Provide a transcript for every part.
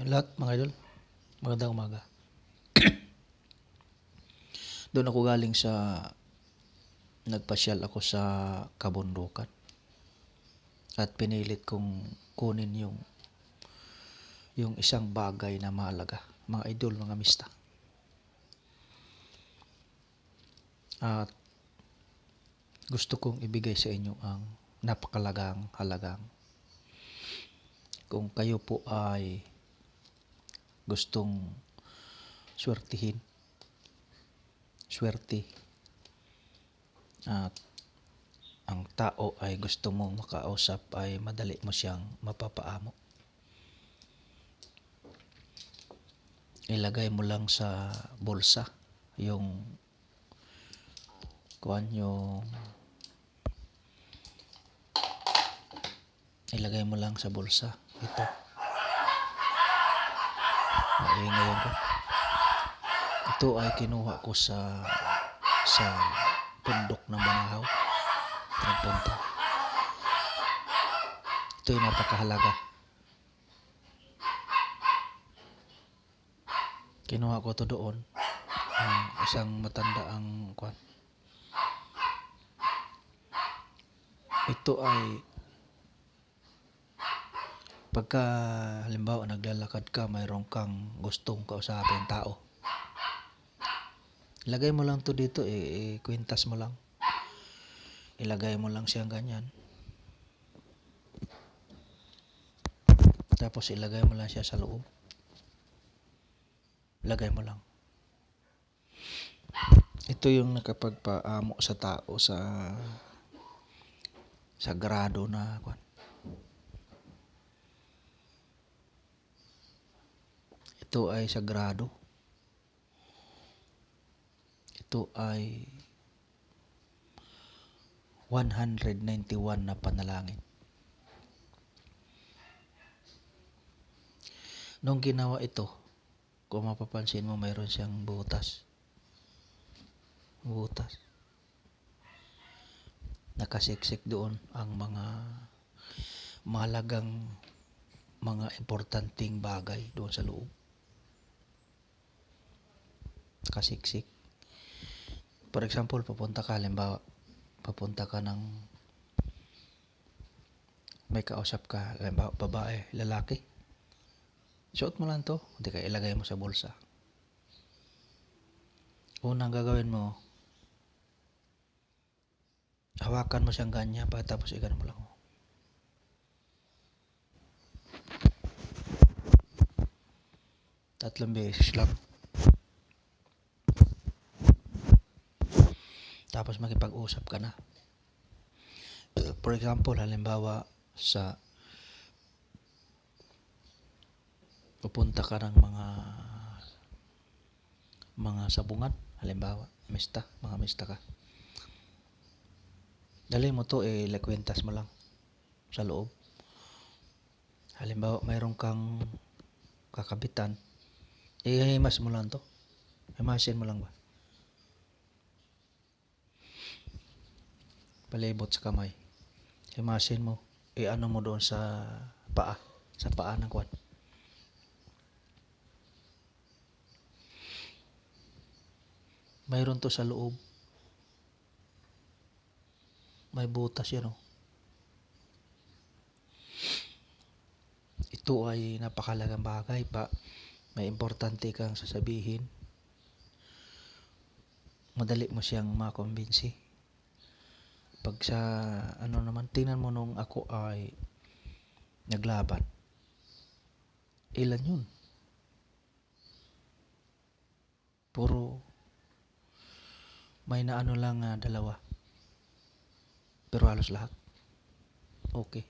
Lahat mga idol, magandang umaga. Doon ako galing sa nagpasyal ako sa kabundukan at pinilit kong kunin yung isang bagay na mahalaga, mga idol, mga mista. At gusto kong ibigay sa inyo ang napakalagang halagang. Kung kayo po ay gustong swerte at ang tao ay gusto mong makausap ay madali mo siyang mapapaamo. Ilagay mo lang sa bulsa yung ilagay mo lang sa bulsa ito. Ngayon ko. Ito ay kinuha ko sa bundok ng Bangahaw. Nagpunta. Ito ay napakahalaga. Kinuha ko to doon. Isang matanda ang kwan. Ito ay pagka halimbawa naglalakad ka, mayroon kang gustong kausapin tao. Ilagay mo lang to dito, kwintas mo lang. Ilagay mo lang siyang ganyan. Tapos ilagay mo lang siya sa loob. Ilagay mo lang. Ito yung nakapagpaamo sa tao sa sagrado na kwan. Ito ay sagrado. Ito ay 191 na panalangin. Nung ginawa ito, kung mapapansin mo, mayroon siyang butas. Nakasiksik doon ang mga mahalagang, mga importanteng bagay doon sa loob. Nakasiksik. For example, papunta ka ng may kausap ka, halimbawa babae, lalaki. Suot mo lang to, hindi ka ilagay mo sa bulsa. Unang gagawin mo, hawakan mo siyang ganyan, tapos igano mo lang. Tatlong beses lang. Tapos makipag-usap ka na. For example, halimbawa pupunta ka ng mga sabungan, halimbawa, mga mista ka. Dali mo to, kwintas mo lang sa loob. Halimbawa, mayroon kang kakabitan, himas mo lang to. Himasin mo lang ba? Palibot sa kamay. Himasin mo. Ano mo doon sa paa. Sa paa ng kwan. Mayroon to sa loob. May butas yan, oh. Ito ay napakalagang bagay pa. May importante kang sasabihin. Madali mo siyang makumbinsi. Pag sa naman, tingnan mo nung ako ay naglaban. Ilan yun? Puro may lang dalawa. Pero halos lahat. Okay.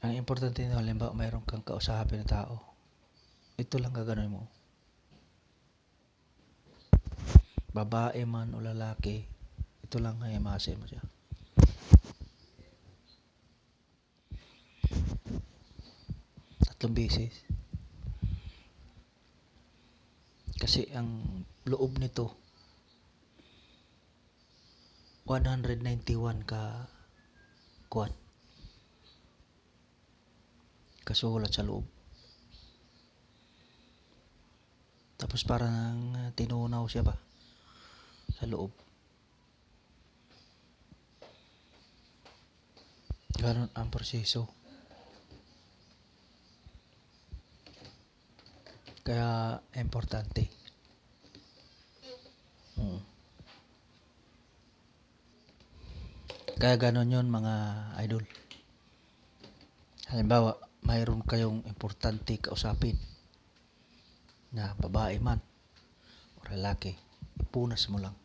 Ang importante nito, halimbawa mayroon kang kausapin na tao. Ito lang gaganoy mo. Babae man o lalaki, ito lang ay himasin mo siya. Tatlong beses. Kasi ang loob nito 191 kasulat sa loob. Tapos parang tinunaw siya ba sa loob. Ganon ang proseso. Kaya importante. Mm. Kaya ganon yun mga idol. Halimbawa, mayroon kayong importante kausapin na babae man o lalaki, ipunas mo lang.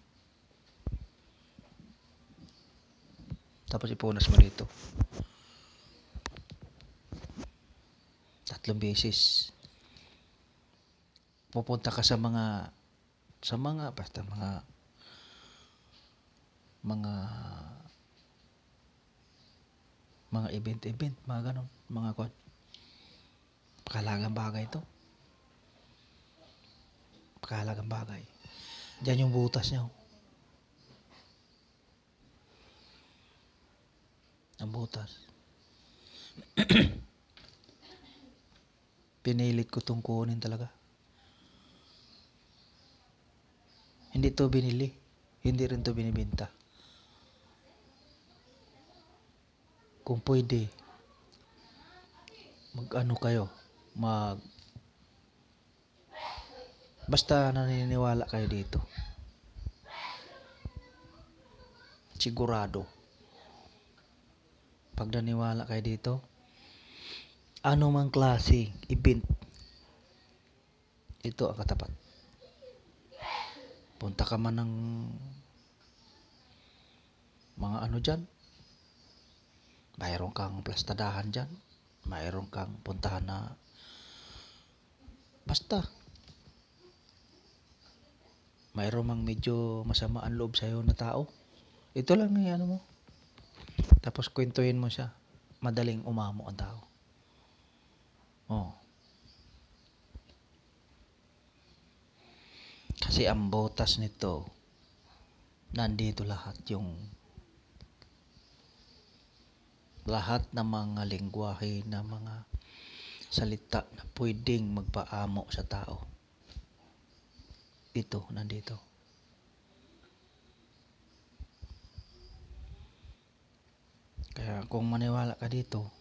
Tapos ipunas mo dito. 3 beses. Pupunta ka sa mga basta mga event, mga ganon, mga kwan. Pakalagang bagay ito. Pakalagang bagay. Diyan yung butas niya. Ang butas. Pinilit ko itong kunin talaga. Hindi to binili. Hindi rin to binibenta. Kung pwede, mag-ano kayo, basta naniniwala kayo dito. Sigurado. Pag naniwala kayo dito, ano mang klase, event, ito ang katapat. Punta ka man ng mga ano dyan, mayroon kang plastadahan dyan, mayroon kang puntahan na basta mayroon mang medyo masama ang loob sa'yo na tao, ito lang na ano mo, tapos kwentuhin mo siya, madaling umamo ang tao. Kasi ang botas nito, nandito lahat ng mga lengguwahe na mga salita na pwedeng magpaamo sa tao. Ito, nandito. Kaya kung maniwala ka dito,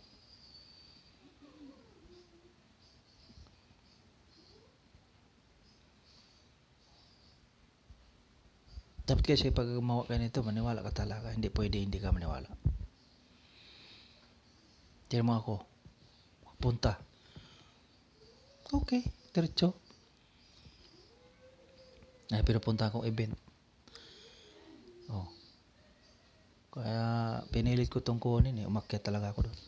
dapat kasi pag gumawa ka nito, maniwala ka talaga. Hindi pwede hindi ka maniwala. Tiyan mo ako, punta. Okay, diretso. Ay, pinupunta akong event. Kaya pinilit ko itong kunin umakyat talaga ako doon.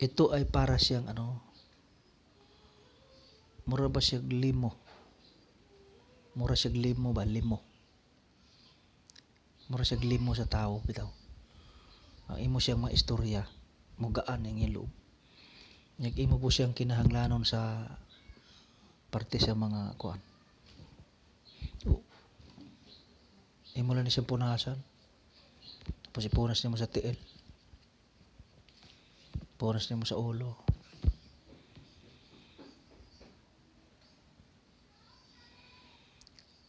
Ito ay para siyang mura ba siyang limo? Mura siyang limo ba? Limo. Mura siyang limo sa tao, bitaw. Ang imo siyang mga istorya, mugaan ang iloob. Imo po siyang kinahanglanon sa parte sa mga kuan. Imo lang siyang punasan. Tapos ipunas niyo mo sa tiil. Punas niyo mo sa ulo.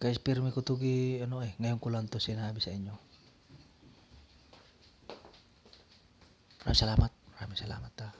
Guys, pirmi ko to ngayon ko lang to sinabi sa inyo. Maraming salamat.